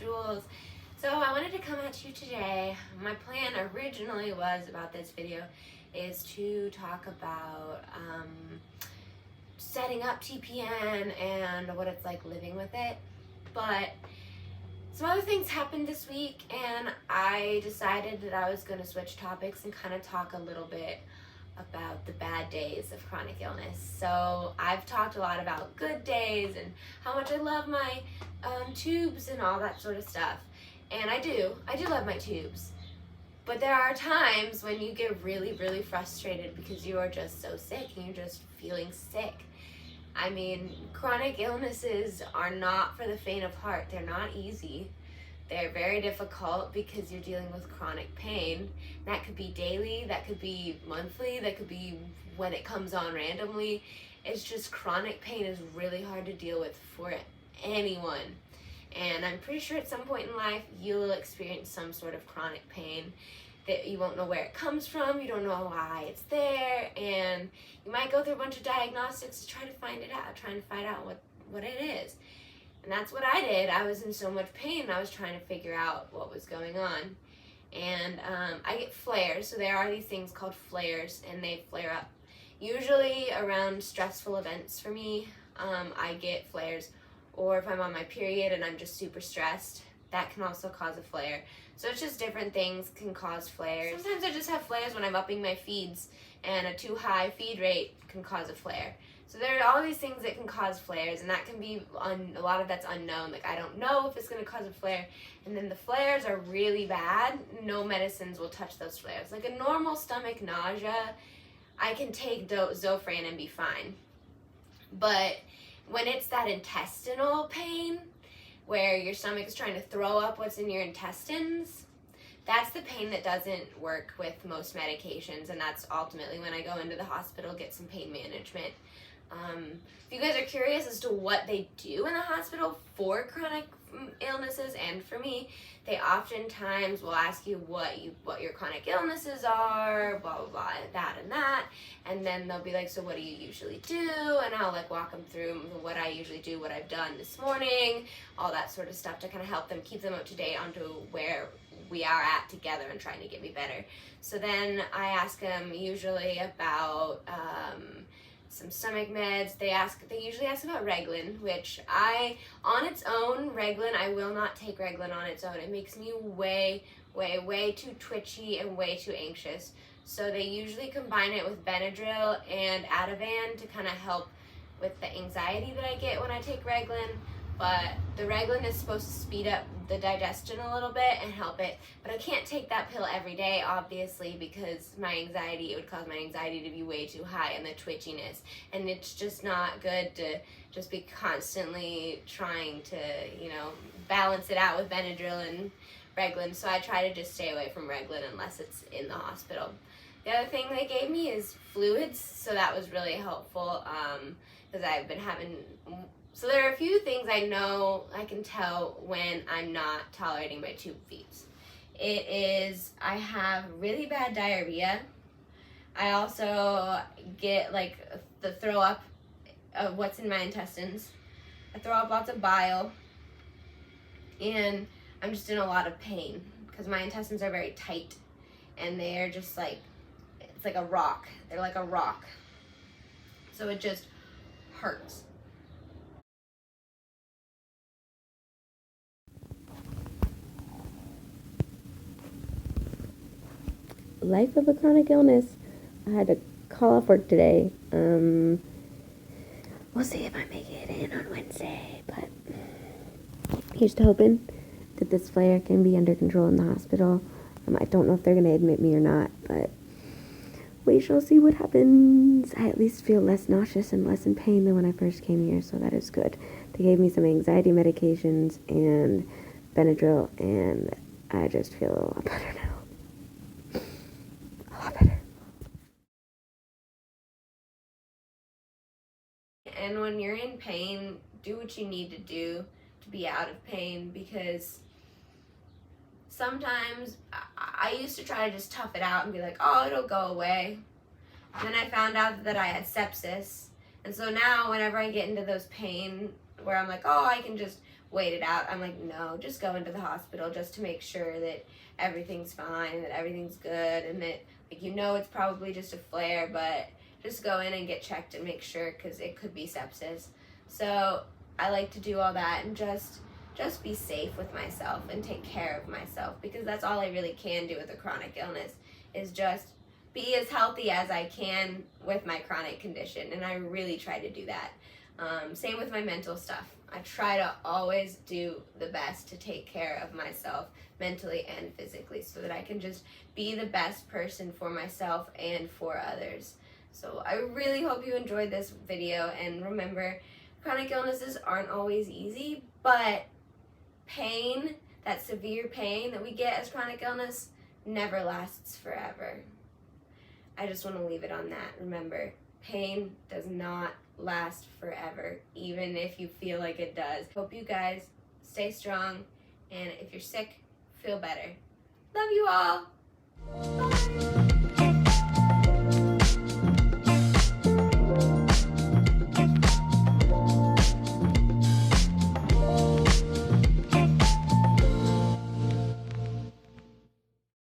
jewels. So I wanted to come at you today. My plan originally was about this video is to talk about setting up TPN and what it's like living with it, but some other things happened this week and I decided that I was going to switch topics and kind of talk a little bit about the bad days of chronic illness. So I've talked a lot about good days and how much I love my tubes and all that sort of stuff. And I do love my tubes. But there are times when you get really, really frustrated because you are just so sick and you're just feeling sick. I mean, chronic illnesses are not for the faint of heart. They're not easy. They're very difficult because you're dealing with chronic pain. That could be daily, that could be monthly, that could be when it comes on randomly. It's just chronic pain is really hard to deal with for anyone. And I'm pretty sure at some point in life you'll experience some sort of chronic pain that you won't know where it comes from, you don't know why it's there, and you might go through a bunch of diagnostics to try to find it out, trying to find out what it is. And that's what I did. I was in so much pain, I was trying to figure out what was going on. And I get flares, so there are these things called flares, and they flare up usually around stressful events for me. I get flares, or if I'm on my period and I'm just super stressed, that can also cause a flare. So it's just different things can cause flares. Sometimes I just have flares when I'm upping my feeds, and a too high feed rate can cause a flare. So there are all these things that can cause flares, and that can be a lot of that's unknown. Like, I don't know if it's going to cause a flare, and then the flares are really bad. No medicines will touch those flares. Like a normal stomach nausea, I can take Zofran and be fine. But when it's that intestinal pain, where your stomach is trying to throw up what's in your intestines, that's the pain that doesn't work with most medications, and that's ultimately when I go into the hospital, get some pain management. If you guys are curious as to what they do in the hospital for chronic illnesses and for me, they oftentimes will ask you what your chronic illnesses are, blah blah blah, that and that, and then they'll be like, so what do you usually do? And I'll like walk them through what I usually do, what I've done this morning, all that sort of stuff to kind of help them, keep them up to date onto where we are at together and trying to get me better. So then I ask them usually about some stomach meds. They usually ask about Reglan, which on its own, I will not take Reglan on its own. It makes me way too twitchy and way too anxious. So they usually combine it with Benadryl and Ativan to kind of help with the anxiety that I get when I take Reglan. But the Reglan is supposed to speed up the digestion a little bit and help it. But I can't take that pill every day, obviously, because it would cause my anxiety to be way too high and the twitchiness. And it's just not good to just be constantly trying to, balance it out with Benadryl and Reglan. So I try to just stay away from Reglan unless it's in the hospital. The other thing they gave me is fluids, so that was really helpful because I've been having... So there are a few things I know I can tell when I'm not tolerating my tube feeds. I have really bad diarrhea. I also get like the throw up of what's in my intestines. I throw up lots of bile, and I'm just in a lot of pain because my intestines are very tight, and they're just like, it's like a rock. They're like a rock. So it just hurts. Life of a chronic illness. I had to call off work today. We'll see if I make it in on Wednesday, but here's to hoping that this flare can be under control in the hospital. I don't know if they're going to admit me or not, but we shall see what happens. I at least feel less nauseous and less in pain than when I first came here, so that is good. They gave me some anxiety medications and Benadryl, and I just feel a lot better now. And when you're in pain, do what you need to do to be out of pain, because sometimes I used to try to just tough it out and be like, oh, it'll go away. And then I found out that I had sepsis. And so now whenever I get into those pain where I'm like, oh, I can just wait it out. I'm like, no, just go into the hospital just to make sure that everything's fine, that everything's good, and that, like, it's probably just a flare, but just go in and get checked and make sure, because it could be sepsis. So I like to do all that and just be safe with myself and take care of myself, because that's all I really can do with a chronic illness, is just be as healthy as I can with my chronic condition, and I really try to do that. Same with my mental stuff. I try to always do the best to take care of myself mentally and physically, so that I can just be the best person for myself and for others. So I really hope you enjoyed this video, and remember, chronic illnesses aren't always easy, but pain, that severe pain that we get as chronic illness, never lasts forever. I just want to leave it on that. Remember, pain does not last forever, even if you feel like it does. Hope you guys stay strong, and if you're sick, feel better. Love you all.